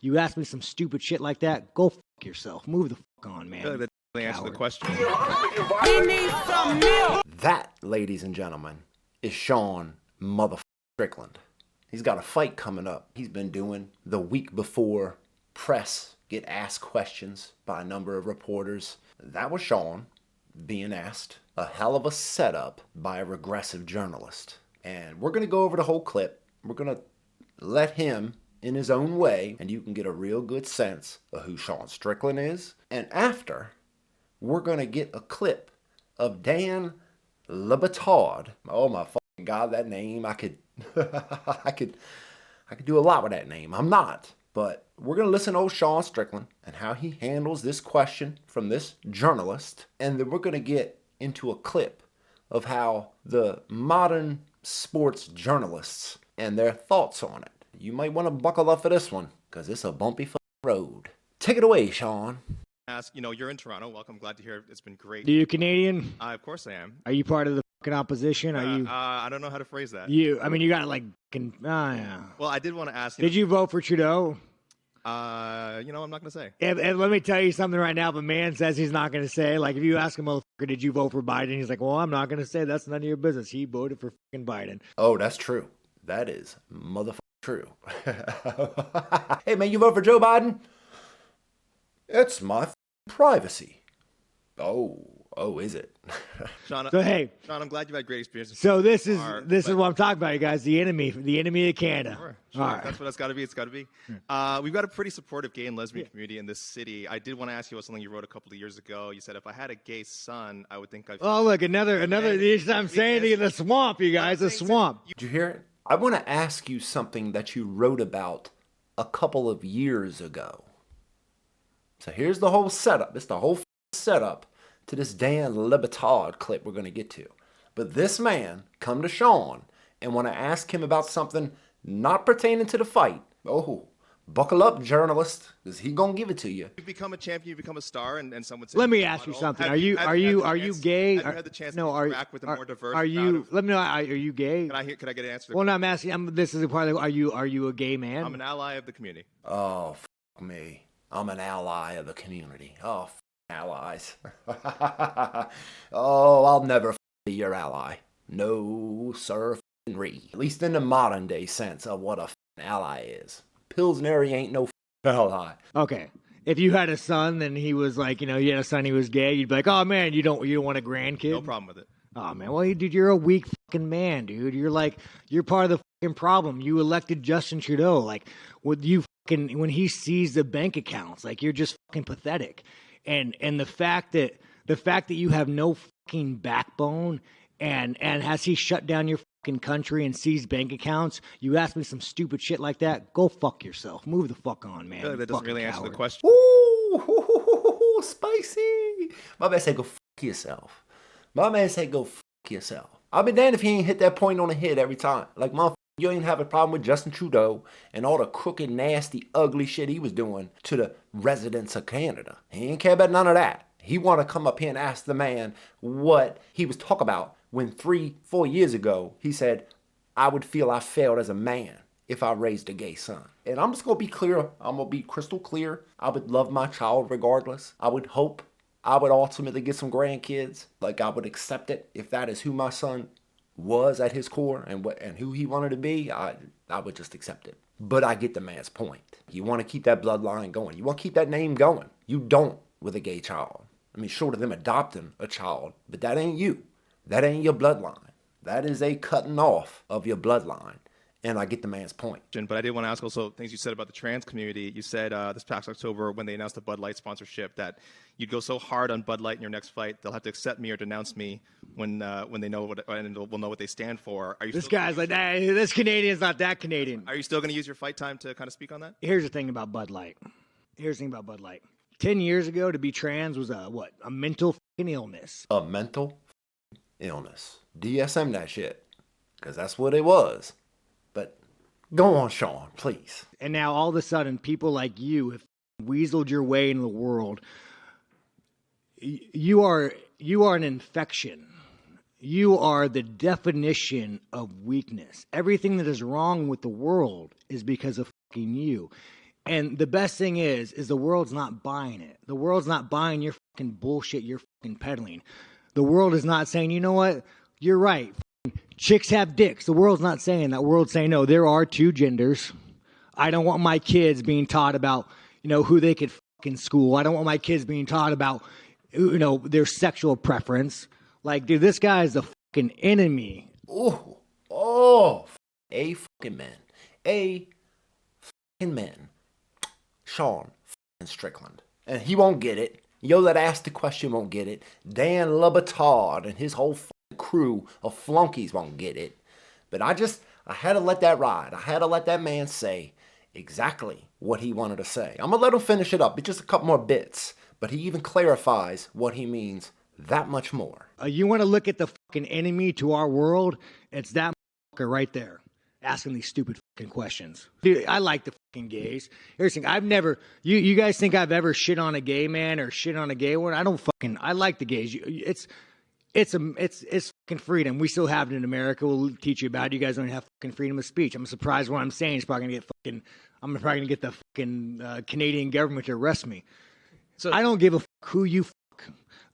You ask me some stupid shit like that, go fuck yourself. Move the fuck on, man. I feel like that doesn't answer the question. That, ladies and gentlemen, is Sean motherfucking Strickland. He's got a fight coming up. He's been doing the week before press get asked questions by a number of reporters. That was Sean being asked. A hell of a setup by a regressive journalist. And we're going to go over the whole clip. We're going to let him in his own way, and you can get a real good sense of who Sean Strickland is. And after, we're going to get a clip of Dan LeBatard. Oh my fucking God, that name. I could do a lot with that name. I'm not. But we're going to listen to old Sean Strickland and how he handles this question from this journalist. And then we're going to get into a clip of how the modern sports journalists and their thoughts on it. You might want to buckle up for this one because it's a bumpy road. Take it away, Sean. You're in Toronto. Welcome. Glad to hear it. It's been great. Are you Canadian? Of course I am. Are you part of the fucking opposition? Are you? I don't know how to phrase that. You got like. Yeah. Well, I did want to ask. Did you vote for Trudeau? I'm not going to say. And let me tell you something right now. If a man says he's not going to say, like, if you ask him, motherfucker, did you vote for Biden? He's like, well, I'm not going to say. That's none of your business. He voted for fucking Biden. Oh, that's true. That is motherfucking true. Hey, man, you vote for Joe Biden? It's my privacy. Oh, is it? Sean, Sean, I'm glad you've had great experiences. So this is what I'm talking about, you guys. The enemy of Canada. Sure. All right. That's what it's got to be. It's got to be. We've got a pretty supportive gay and lesbian community in this city. I did want to ask you about something you wrote a couple of years ago. You said, if I had a gay son, I would think I'd... Oh, look, another. I'm saying to you, the swamp, you guys, the swamp. Did you hear it? I want to ask you something that you wrote about a couple of years ago. So here's the whole setup. It's the whole setup to this Dan LeBatard clip we're going to get to. But this man come to Sean and want to ask him about something not pertaining to the fight. Oh, buckle up, journalist, because he going to give it to you. You become a champion, you become a star, and someone says... Let me ask you something. Are you gay? Have you had the chance to interact with a more diverse Let me know, are you gay? Can I get an answer? Well, no, I'm asking, this is a part of, are you a gay man? I'm an ally of the community. Oh, fuck me. I'm an ally of the community. Oh, allies. Oh, I'll never be your ally. No, sir, at least in the modern day sense of what a ally is. Pillsbury ain't no ally. Okay. If you had a son and he was like, you had a son, he was gay, you'd be like, oh man, you don't want a grandkid? No problem with it. Oh man, well, dude, you're a weak fucking man, dude. You're part of the fucking problem. You elected Justin Trudeau. Like, when he sees the bank accounts, like, you're just fucking pathetic. And the fact that you have no fucking backbone and has he shut down your fucking country and seized bank accounts, you ask me some stupid shit like that, go fuck yourself. Move the fuck on, man. I feel like that doesn't really answer the question. Ooh, spicy. My man said go fuck yourself. My man said go fuck yourself. I'll be damned if he ain't hit that point on the head every time. Like, motherfucker, you ain't have a problem with Justin Trudeau and all the crooked, nasty, ugly shit he was doing to the residents of Canada. He ain't care about none of that. He want to come up here and ask the man what he was talking about when 3-4 years ago he said, I would feel I failed as a man if I raised a gay son. And I'm just going to be clear. I'm going to be crystal clear. I would love my child regardless. I would hope I would ultimately get some grandkids. Like, I would accept it if that is who my son was at his core and who he wanted to be. I would just accept it. But I get the man's point. You want to keep that bloodline going. You want to keep that name going. You don't with a gay child. I mean, short of them adopting a child, but that ain't you. That ain't your bloodline. That is a cutting off of your bloodline. And I get the man's point. But I did want to ask also things you said about the trans community. You said this past October when they announced the Bud Light sponsorship that you'd go so hard on Bud Light in your next fight, they'll have to accept me or denounce me when they know what, and will know what they stand for. This guy's like, hey, this Canadian's not that Canadian. Are you still going to use your fight time to kind of speak on that? Here's the thing about Bud Light. 10 years ago, to be trans was a mental illness. A mental illness. DSM that shit. Because that's what it was. But go on, Sean, please. And now all of a sudden, people like you have weaseled your way into the world. You are an infection. You are the definition of weakness. Everything that is wrong with the world is because of fucking you. And the best thing is the world's not buying it. The world's not buying your fucking bullshit you're fucking peddling. The world is not saying, you know what? You're right. Chicks have dicks. The world's not saying that. The world's saying, no, there are two genders. I don't want my kids being taught about, who they could fucking school. I don't want my kids being taught about, their sexual preference. Like, dude, this guy is the fucking enemy. A fucking man. A fucking man. Sean fucking Strickland. And he won't get it. Yo that asked the question won't get it. Dan LeBatard and his whole fucking crew of flunkies won't get it. But I had to let that ride. I had to let that man say exactly what he wanted to say. I'm going to let him finish it up. It's just a couple more bits. But he even clarifies what he means that much more. You want to look at the fucking enemy to our world? It's that motherfucker right there asking these stupid fucking questions. Dude, I like the fucking gays. Here's the thing. You guys think I've ever shit on a gay man or shit on a gay one? I like the gays. It's fucking freedom. We still have it in America. We'll teach you about it. You guys don't have fucking freedom of speech. I'm surprised what I'm saying is probably I'm probably gonna get the fucking Canadian government to arrest me. So I don't give a fuck who you fuck.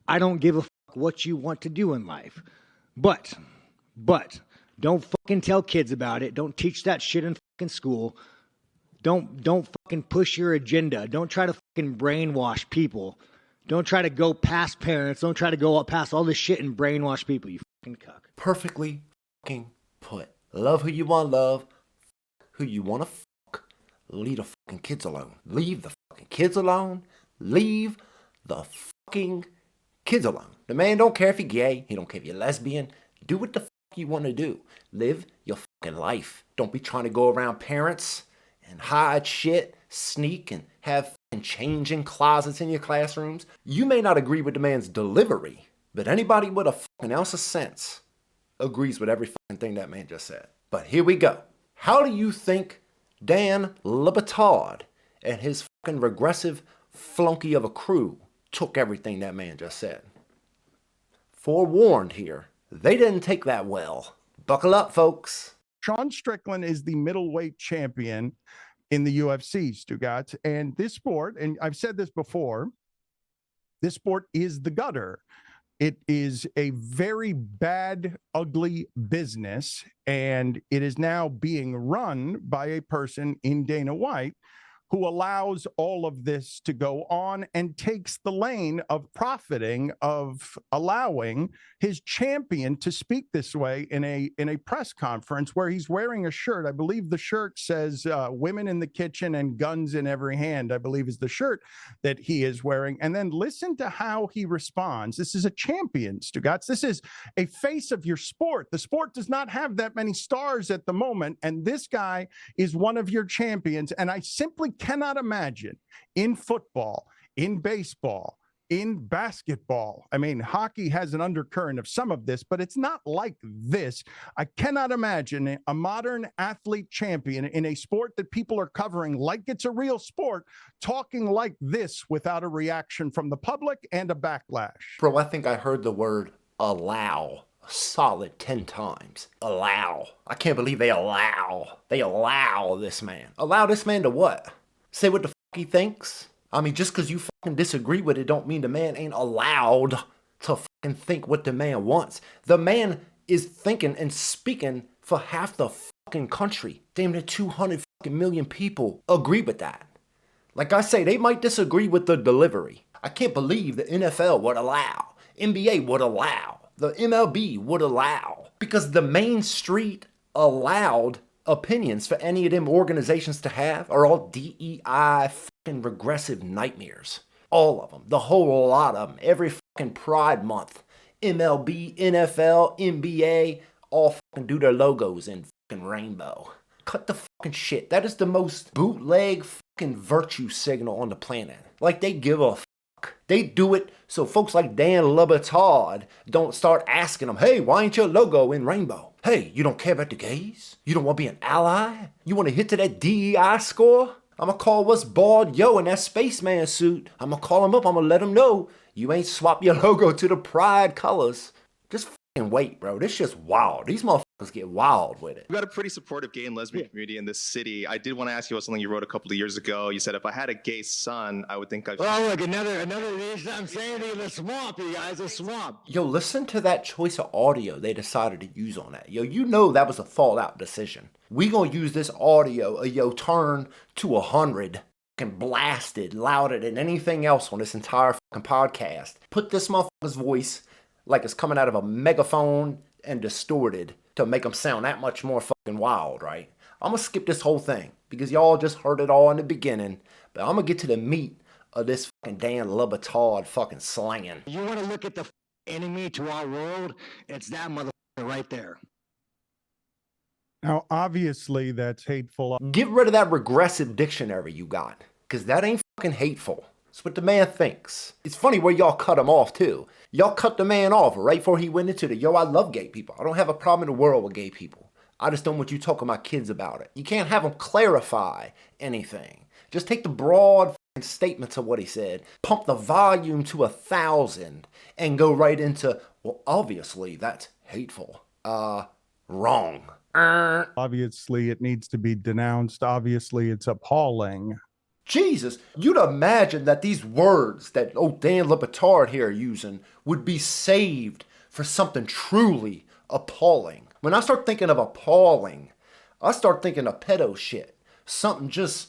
I don't give a fuck what you want to do in life. But don't fucking tell kids about it. Don't teach that shit in fucking school. Don't fucking push your agenda. Don't try to fucking brainwash people. Don't try to go past parents. Don't try to go up past all this shit and brainwash people, you fucking cuck. Perfectly fucking put. Love who you want to love. Who you want to fuck. Leave the fucking kids alone. Leave the fucking kids alone. Leave the fucking kids alone. The man don't care if you're gay. He don't care if you're lesbian. Do what the fuck you want to do. Live your fucking life. Don't be trying to go around parents and hide shit, sneak, and have fucking changing closets in your classrooms. You may not agree with the man's delivery, but anybody with a fucking ounce of sense agrees with every fucking thing that man just said. But here we go. How do you think Dan LeBatard and his fucking regressive flunky of a crew took everything that man just said? Forewarned here, they didn't take that well. Buckle up, folks. Sean Strickland is the middleweight champion in the UFC, Stugatz. And this sport, and I've said this before, this sport is the gutter. It is a very bad, ugly business, and it is now being run by a person in Dana White who allows all of this to go on and takes the lane of profiting, of allowing his champion to speak this way in a press conference where he's wearing a shirt. I believe the shirt says women in the kitchen and guns in every hand, I believe is the shirt that he is wearing. And then listen to how he responds. This is a champion, Stugatz. This is a face of your sport. The sport does not have that many stars at the moment, and this guy is one of your champions. And I simply cannot imagine in football, in baseball, in basketball. I mean, hockey has an undercurrent of some of this, but it's not like this. I cannot imagine a modern athlete champion in a sport that people are covering like it's a real sport, talking like this without a reaction from the public and a backlash. Bro, I think I heard the word allow a solid 10 times. Allow. I can't believe they allow this man. Allow this man to what? Say what the fuck he thinks? I mean, just because you fucking disagree with it don't mean the man ain't allowed to fucking think what the man wants. The man is thinking and speaking for half the fucking country. Damn near 200 fucking million people agree with that. Like I say, they might disagree with the delivery. I can't believe the NFL would allow. NBA would allow. The MLB would allow. Because the main street allowed opinions for any of them organizations to have are all DEI fucking regressive nightmares. All of them. The whole lot of them. Every fucking Pride Month. MLB, NFL, NBA, all fucking do their logos in fucking rainbow. Cut the fucking shit. That is the most bootleg fucking virtue signal on the planet. Like they give a fuck. They do it so folks like Dan LeBatard don't start asking them, hey, why ain't your logo in rainbow? Hey, you don't care about the gays? You don't want to be an ally? You want to hit to that DEI score? I'm going to call what's bald yo in that spaceman suit. I'm going to call him up. I'm going to let him know you ain't swap your logo to the pride colors. Just fucking wait, bro. This shit's wild. These motherfuckers motherfuckers get wild with it. We've got a pretty supportive gay and lesbian community in this city. I did want to ask you about something you wrote a couple of years ago. You said, if I had a gay son, I would think I'd... Oh, look, another I'm saying in the swamp, you guys, a swamp. Yo, listen to that choice of audio they decided to use on that. Yo, you know that was a thought out decision. We gonna use this audio, turn to 100, fucking blasted, louder than anything else on this entire fucking podcast. Put this motherfucker's voice like it's coming out of a megaphone and distorted to make them sound that much more fucking wild, right? I'm gonna skip this whole thing because y'all just heard it all in the beginning, but I'm gonna get to the meat of this fucking damn LeBatard fucking slanging. You want to look at the enemy to our world? It's that motherfucker right there. Now, obviously, that's hateful. Get rid of that regressive dictionary you got, because that ain't fucking hateful. It's what the man thinks. It's funny where y'all cut him off, too. Y'all cut the man off right before he went into I love gay people. I don't have a problem in the world with gay people. I just don't want you talking to my kids about it. You can't have them clarify anything. Just take the broad statements of what he said, pump the volume to 1,000, and go right into, well, obviously, that's hateful. Wrong. Obviously, it needs to be denounced. Obviously, it's appalling. Jesus, you'd imagine that these words that Dan LeBatard here are using would be saved for something truly appalling. When I start thinking of appalling, I start thinking of pedo shit. Something just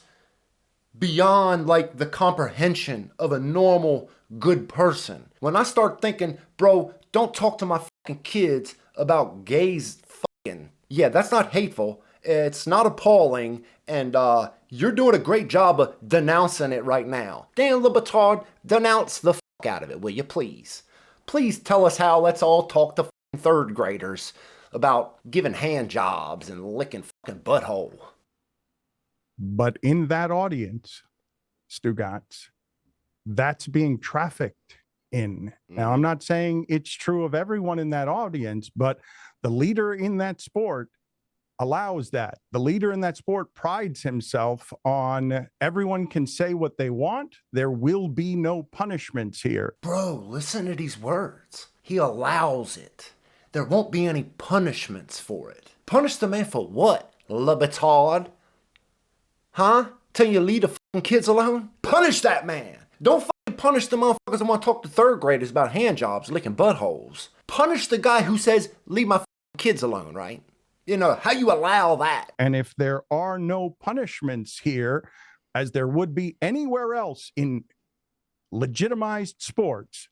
beyond like the comprehension of a normal good person. When I start thinking, bro, don't talk to my fucking kids about gays fucking. Yeah, that's not hateful. It's not appalling. And you're doing a great job of denouncing it right now. Dan LeBatard, denounce the fuck out of it, will you please? Please tell us how let's all talk to fucking third graders about giving hand jobs and licking fucking butthole. But in that audience, Stugatz, that's being trafficked in. Now, I'm not saying it's true of everyone in that audience, but the leader in that sport allows that. The leader in that sport prides himself on everyone can say what they want. There will be no punishments here. Bro, listen to these words. He allows it. There won't be any punishments for it. Punish the man for what, LeBatard? Huh? Tell you to leave the fucking kids alone? Punish that man. Don't fucking punish the motherfuckers that want to talk to third graders about hand jobs, licking buttholes. Punish the guy who says, leave my fucking kids alone, right? You know, how you allow that? And if there are no punishments here, as there would be anywhere else in legitimized sports,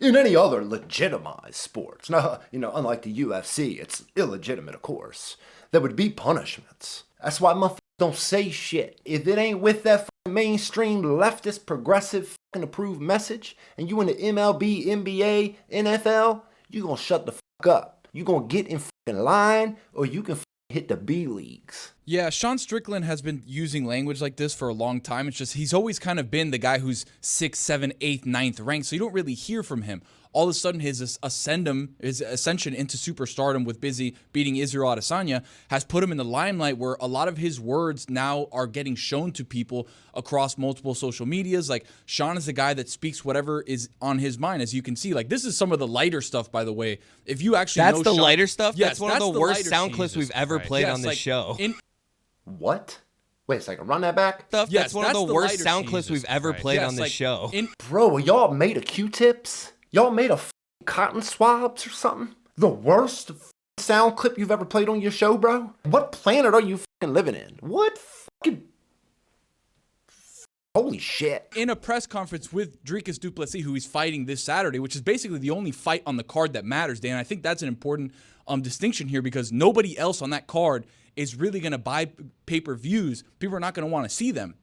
in any other legitimized sports, now, unlike the UFC, it's illegitimate, of course, there would be punishments. That's why motherfuckers don't say shit. If it ain't with that mainstream leftist progressive fucking approved message, and you in the MLB, NBA, NFL, you gonna shut the fuck up. You gonna get in fucking line, or you can hit the B leagues. Yeah, Sean Strickland has been using language like this for a long time. It's just he's always kind of been the guy who's 6th, 7th, 8th, 9th ranked, so you don't really hear from him. All of a sudden, his ascension into superstardom with Busy beating Israel Adesanya has put him in the limelight where a lot of his words now are getting shown to people across multiple social medias. Like, Sean is the guy that speaks whatever is on his mind, as you can see. Like, this is some of the lighter stuff, by the way. If you actually That's know the Sean, lighter stuff? Yes, that's one of the worst sound clips we've ever played on this show. What? Wait a second, run that back? Yes, that's one of the worst sound clips we've ever played on this show. Bro, are y'all made of Q-tips? Y'all made of cotton swabs or something? The worst sound clip you've ever played on your show, bro? What planet are you fucking living in? What fucking... Holy shit. In a press conference with Dricus du Plessis, who he's fighting this Saturday, which is basically the only fight on the card that matters, Dan. I think that's an important distinction here because nobody else on that card is really going to buy pay-per-views. People are not going to want to see them.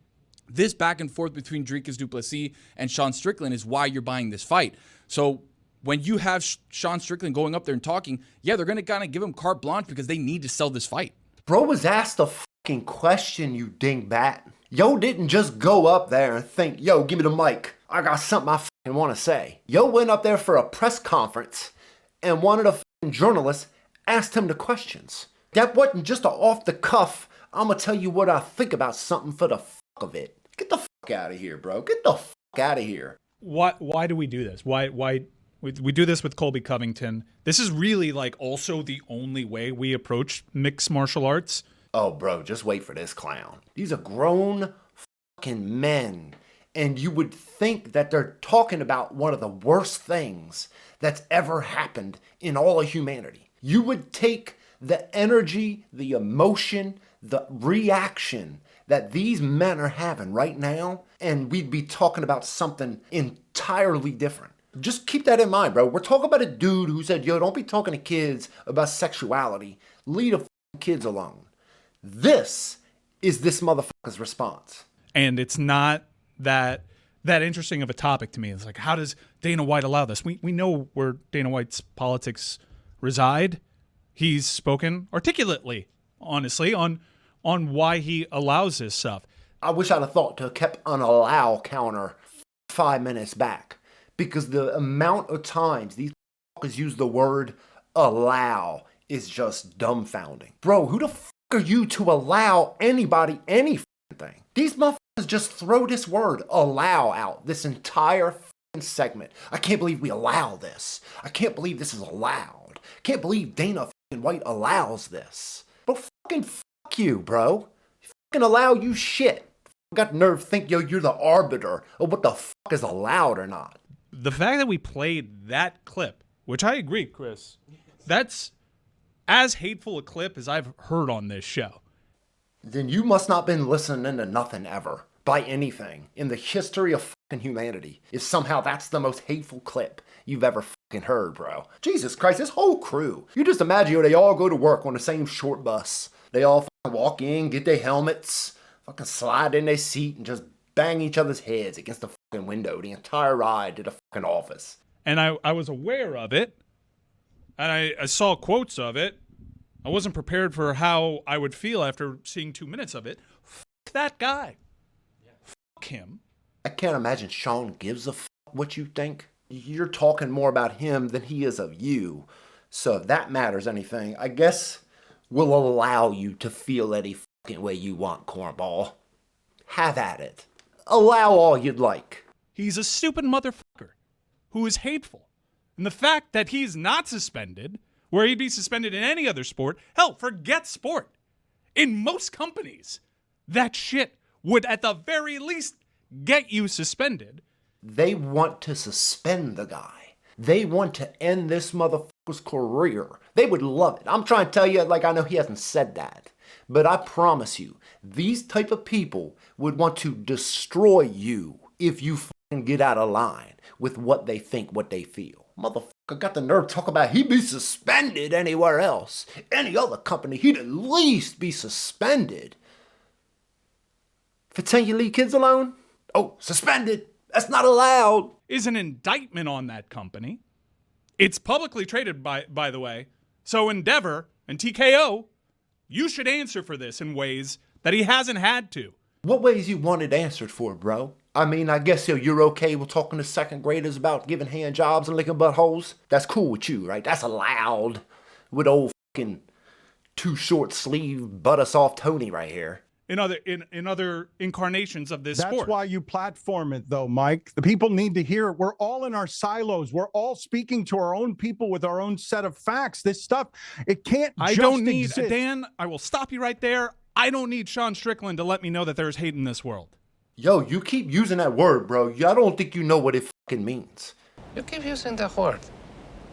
This back and forth between Dricus du Plessis and Sean Strickland is why you're buying this fight. So when you have Sean Strickland going up there and talking, yeah, they're going to kind of give him carte blanche because they need to sell this fight. Bro was asked a fucking question, you dingbat. Yo didn't just go up there and think, yo, give me the mic. I got something I fucking want to say. Yo went up there for a press conference and one of the fucking journalists asked him the questions. That wasn't just an off the cuff, I'm going to tell you what I think about something for the fuck of it. Get the fuck out of here, bro. Get the fuck out of here. Why do we do this? Why We do this with Colby Covington. This is really like also the only way we approach mixed martial arts. Oh, bro, just wait for this clown. These are grown fucking men. And you would think that they're talking about one of the worst things that's ever happened in all of humanity. You would take the energy, the emotion, the reaction that these men are having right now, and we'd be talking about something entirely different. Just keep that in mind, bro. We're talking about a dude who said, yo, don't be talking to kids about sexuality. Leave the kids alone. This is this motherfucker's response. And it's not that interesting of a topic to me. It's like, how does Dana White allow this? We know where Dana White's politics reside. He's spoken articulately, honestly, on why he allows this stuff. I wish I'd have thought to have kept an allow counter 5 minutes back, because the amount of times these motherfuckers use the word allow is just dumbfounding. Bro, who the fuck are you to allow anybody anything? These motherfuckers just throw this word allow out this entire segment. I can't believe we allow this. I can't believe this is allowed. I can't believe Dana White allows this. Bro, fucking fuck you, bro. Fucking allow you shit. I got the nerve to think, yo, you're the arbiter of what the fuck is allowed or not. The fact that we played that clip, which I agree, Chris, that's as hateful a clip as I've heard on this show. Then you must not been listening to nothing ever by anything in the history of fucking humanity. If somehow that's the most hateful clip you've ever fucking heard, bro. Jesus Christ, this whole crew. You just imagine they all go to work on the same short bus. They all fucking walk in, get their helmets, fucking slide in their seat and just bang each other's heads against the fucking window the entire ride to the fucking office. And I was aware of it, and I saw quotes of it. I wasn't prepared for how I would feel after seeing 2 minutes of it. Fuck that guy. Fuck him. I can't imagine Sean gives a fuck what you think. You're talking more about him than he is of you. So if that matters anything, I guess we'll allow you to feel any fucking way you want, cornball. Have at it. Allow all you'd like. He's a stupid motherfucker who is hateful. And the fact that he's not suspended, where he'd be suspended in any other sport, hell, forget sport. In most companies, that shit would at the very least get you suspended. They want to suspend the guy. They want to end this motherfucker's career. They would love it. I'm trying to tell you, like, I know he hasn't said that, but I promise you, these type of people would want to destroy you if you fucking get out of line with what they think, what they feel. Motherfucker got the nerve to talk about he'd be suspended anywhere else. Any other company, he'd at least be suspended. For telling you leave kids alone? Oh, suspended. That's not allowed. Is an indictment on that company. It's publicly traded, by the way. So Endeavor and TKO, you should answer for this in ways that he hasn't had to. What ways you wanted answered for, bro? I mean, I guess you're okay with talking to second graders about giving hand jobs and licking buttholes. That's cool with you, right? That's allowed with old fucking too short sleeve butter soft Tony right here. In other incarnations of this sport. That's why you platform it, though, Mike. The people need to hear it. We're all in our silos. We're all speaking to our own people with our own set of facts. This stuff, it can't I just don't need, exist. Dan, I will stop you right there. I don't need Sean Strickland to let me know that there's hate in this world. Yo, you keep using that word, bro. I don't think you know what it fucking means. You keep using that word.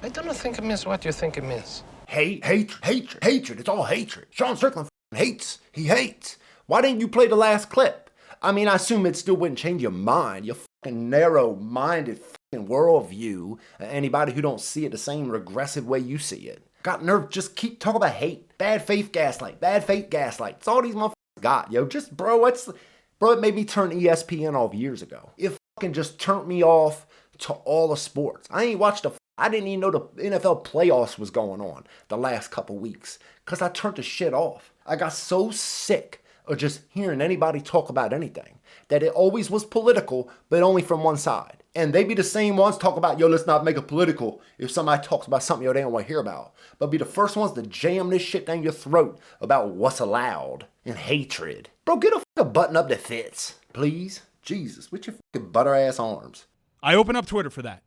I don't think it means what you think it means. Hate, hatred. It's all hatred. Sean Strickland hates. He hates. Why didn't you play the last clip? I mean, I assume it still wouldn't change your mind, your fucking narrow-minded fucking worldview. Anybody who don't see it the same regressive way you see it. Got nerve, just keep talking about hate. Bad faith gaslight. It's all these motherfuckers got, yo. Just, bro, it made me turn ESPN off years ago. It fucking just turned me off to all the sports. I didn't even know the NFL playoffs was going on the last couple weeks. Because I turned the shit off. I got so sick or just hearing anybody talk about anything, that it always was political, but only from one side. And they be the same ones talk about, yo, let's not make it political if somebody talks about something yo, they don't want to hear about. But be the first ones to jam this shit down your throat about what's allowed and hatred. Bro, get a fucking button up that fits, please. Jesus, with your fucking butter-ass arms. I open up Twitter for that.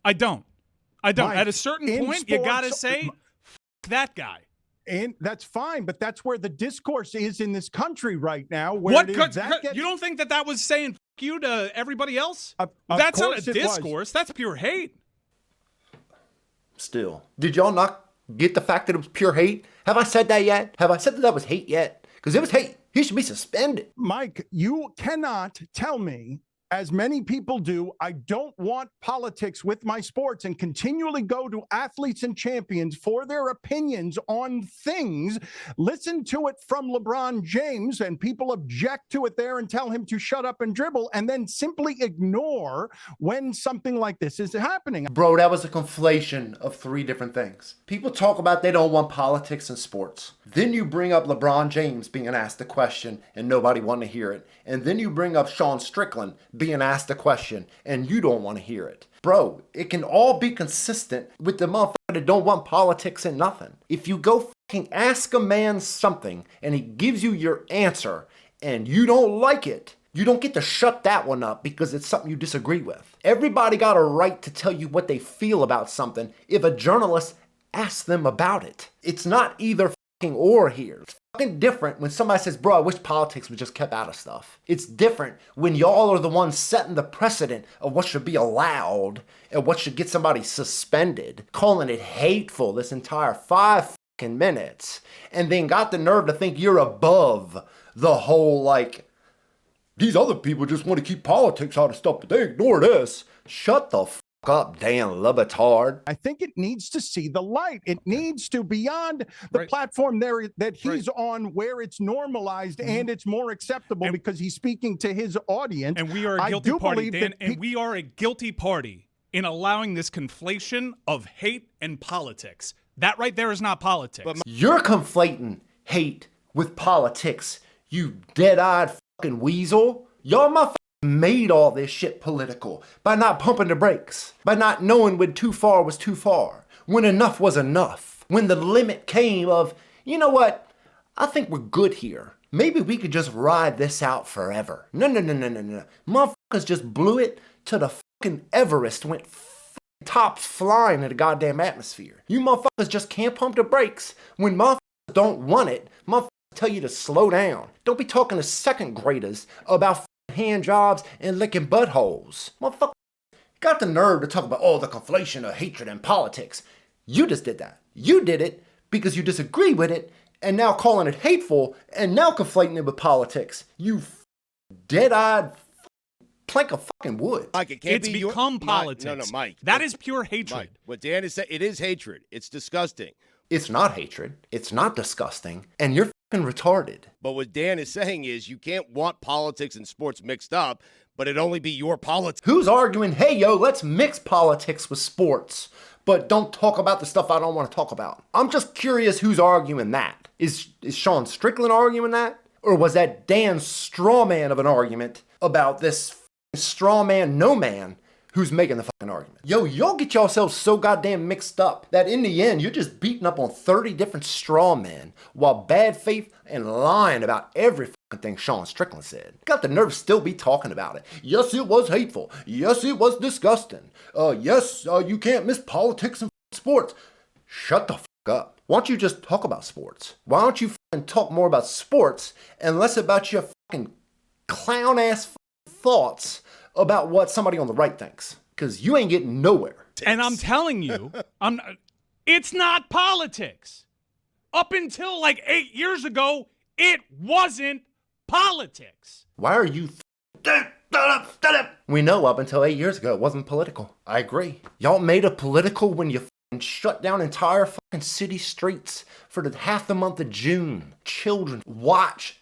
I don't. I don't. Mike, At a certain in point, you got to sports- say, F that guy. And that's fine, but that's where the discourse is in this country right now. Where What? it is that You don't think that was saying F you to everybody else? Of That's not a course it was. discourse. That's pure hate. Still, did y'all not get the fact that it was pure hate? Have I said that yet? Have I said that was hate yet? Because it was hate. He should be suspended. Mike, you cannot tell me, as many people do, I don't want politics with my sports and continually go to athletes and champions for their opinions on things. Listen to it from LeBron James and people object to it there and tell him to shut up and dribble and then simply ignore when something like this is happening. Bro, that was a conflation of three different things. People talk about they don't want politics in sports. Then you bring up LeBron James being asked a question and nobody wanted to hear it. And then you bring up Sean Strickland being asked a question and you don't want to hear it. Bro, it can all be consistent with the motherfucker that don't want politics and nothing. If you go fucking ask a man something and he gives you your answer and you don't like it, you don't get to shut that one up because it's something you disagree with. Everybody got a right to tell you what they feel about something if a journalist asks them about it. It's not either fucking or here. It's fucking different when somebody says, bro, I wish politics was just kept out of stuff. It's different when y'all are the ones setting the precedent of what should be allowed and what should get somebody suspended, calling it hateful this entire 5 fucking minutes, and then got the nerve to think you're above the whole, like, these other people just want to keep politics out of stuff, but they ignore this. Shut the fuck up, Dan LeBatard. I think it needs to see the light. It needs to, beyond the platform there that he's on, where it's normalized and it's more acceptable because he's speaking to his audience. And we are a guilty party, Dan, and we are a guilty party in allowing this conflation of hate and politics. That right there is not politics. You're conflating hate with politics, you dead-eyed fucking weasel. Y'all motherfuckers made all this shit political by not pumping the brakes, by not knowing when too far was too far, when enough was enough, when the limit came of, you know what, I think we're good here. Maybe we could just ride this out forever. No. Motherfuckers just blew it to the fucking Everest, went tops flying in the goddamn atmosphere. You motherfuckers just can't pump the brakes when motherfuckers don't want it. Motherfuckers tell you to slow down. Don't be talking to second graders about hand jobs and licking buttholes. Motherfucker, got the nerve to talk about, oh, the conflation of hatred and politics. You just did that. You did it because you disagree with it and now calling it hateful and now conflating it with politics. You dead-eyed plank of fucking wood. Mike, it can't It's be become politics. No, Mike. That is pure hatred. Mike, what Dan is saying, it is hatred. It's disgusting. It's not hatred. It's not disgusting. And you're fucking retarded. But what Dan is saying is you can't want politics and sports mixed up, but it only be your politics. Who's arguing, hey, yo, let's mix politics with sports, but don't talk about the stuff I don't want to talk about? I'm just curious who's arguing that. Is Sean Strickland arguing that? Or was that Dan's straw man of an argument about this straw man, no man, who's making the fucking argument? Yo, y'all get yourselves so goddamn mixed up that in the end, you're just beating up on 30 different straw men while bad faith and lying about every fucking thing Sean Strickland said. Got the nerve to still be talking about it. Yes, it was hateful. Yes, it was disgusting. Yes, you can't miss politics and sports. Shut the fuck up. Why don't you just talk about sports? Why don't you fucking talk more about sports and less about your fucking clown-ass thoughts about what somebody on the right thinks? Because you ain't getting nowhere. And I'm telling you, it's not politics. Up until like 8 years ago, it wasn't politics. Why are you... We know up until 8 years ago it wasn't political. I agree. Y'all made it political when you fucking shut down entire fucking city streets for the half the month of June. Children watch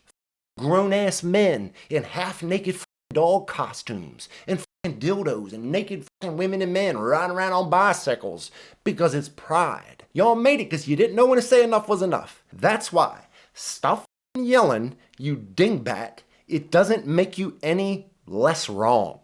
grown-ass men in half-naked dog costumes and fucking dildos and naked fucking women and men riding around on bicycles because it's pride. Y'all made it because you didn't know when to say enough was enough. That's why. Stop fucking yelling, you dingbat. It doesn't make you any less wrong.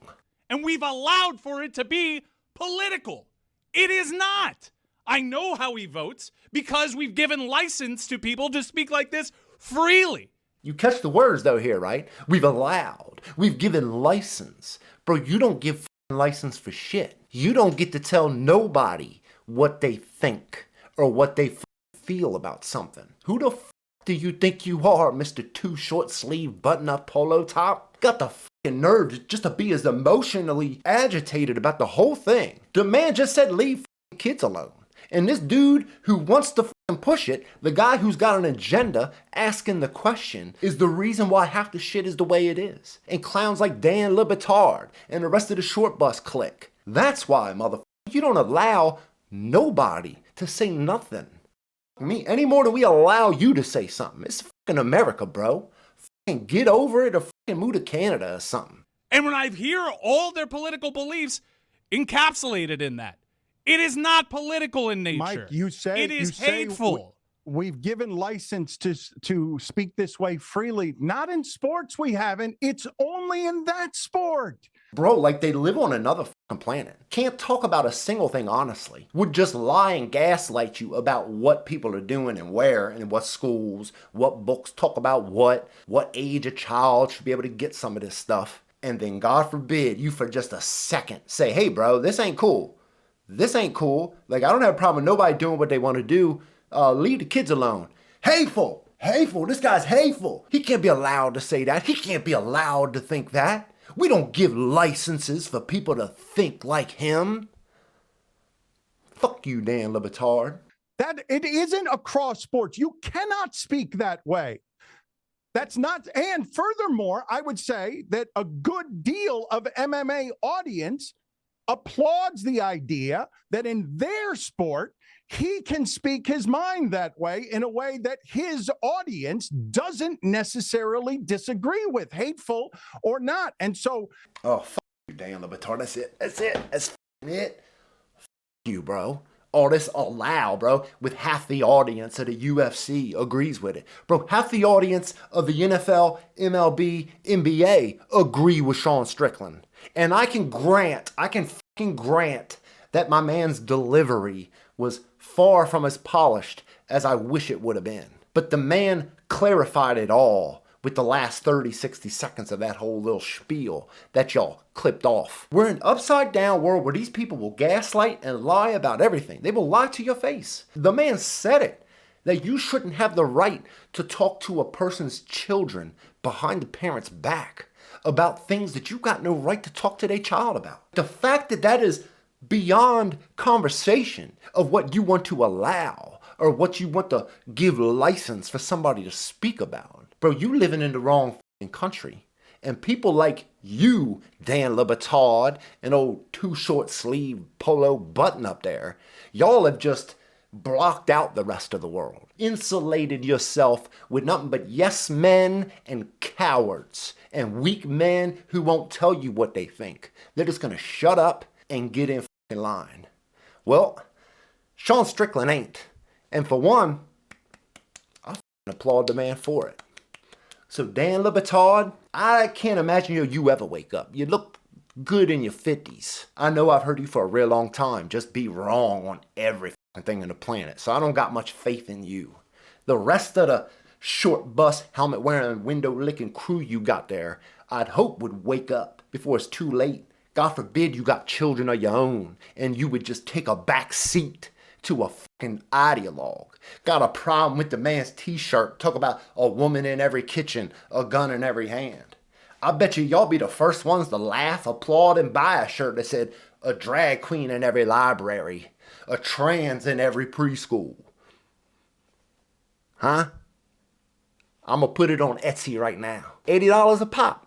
And we've allowed for it to be political. It is not. I know how he votes because we've given license to people to speak like this freely. You catch the words though here, right? We've allowed. We've given license. Bro, you don't give license for shit. You don't get to tell nobody what they think or what they feel about something. Who the do you think you are, Mr. Too Short Sleeve Button-Up Polo Top? Got the nerve just to be as emotionally agitated about the whole thing. The man just said leave kids alone. And this dude who wants to push it, the guy who's got an agenda asking the question, is the reason why half the shit is the way it is. And clowns like Dan LeBatard and the rest of the short bus clique. That's why, motherfucker, you don't allow nobody to say nothing. Me, any more than we allow you to say something. It's fucking America, bro. Fucking get over it or fucking move to Canada or something. And when I hear all their political beliefs encapsulated in that, it is not political in nature. Mike, you say it is hateful. We've given license to speak this way freely. Not in sports we haven't. It's only in that sport. Bro, like they live on another fucking planet. Can't talk about a single thing honestly. Would just lie and gaslight you about what people are doing and where and what schools, what books talk about what age a child should be able to get some of this stuff. And then God forbid you for just a second say, hey bro, this ain't cool. This ain't cool. Like, I don't have a problem with nobody doing what they want to do. Leave the kids alone. Hateful. Hateful. This guy's hateful. He can't be allowed to say that. He can't be allowed to think that. We don't give licenses for people to think like him. Fuck you, Dan LeBatard. That it isn't across sports. You cannot speak that way. That's not, and furthermore, I would say that a good deal of MMA audience applauds the idea that in their sport, he can speak his mind that way in a way that his audience doesn't necessarily disagree with, hateful or not. And so... Oh, fuck you, Dan LeBatard. That's it. That's it. That's it. Fuck you, bro. All this allow, bro, with half the audience of the UFC agrees with it. Bro, half the audience of the NFL, MLB, NBA agree with Sean Strickland. And I can fucking grant that my man's delivery was far from as polished as I wish it would have been. But the man clarified it all with the last 30, 60 seconds of that whole little spiel that y'all clipped off. We're in an upside down world where these people will gaslight and lie about everything. They will lie to your face. The man said it, that you shouldn't have the right to talk to a person's children behind the parent's back about things that you got no right to talk to their child about. The fact that that is beyond conversation of what you want to allow or what you want to give license for somebody to speak about. Bro, you living in the wrong country. And people like you, Dan LeBatard, and old Too Short Sleeve Polo Button up there, y'all have just blocked out the rest of the world. Insulated yourself with nothing but yes men and cowards and weak men who won't tell you what they think. They're just gonna shut up and get in line. Well, Sean Strickland ain't. And for one, I applaud the man for it. So Dan LeBatard, I can't imagine you ever wake up. You look good in your 50s. I know I've heard you for a real long time just be wrong on every thing on the planet. So I don't got much faith in you. The rest of the short bus, helmet wearing, window licking crew you got there, I'd hope would wake up before it's too late. God forbid you got children of your own and you would just take a back seat to a fucking ideologue. Got a problem with the man's t-shirt, talk about a woman in every kitchen, a gun in every hand. I bet you y'all be the first ones to laugh, applaud, and buy a shirt that said a drag queen in every library, a trans in every preschool. Huh? I'm gonna put it on Etsy right now. $80 a pop.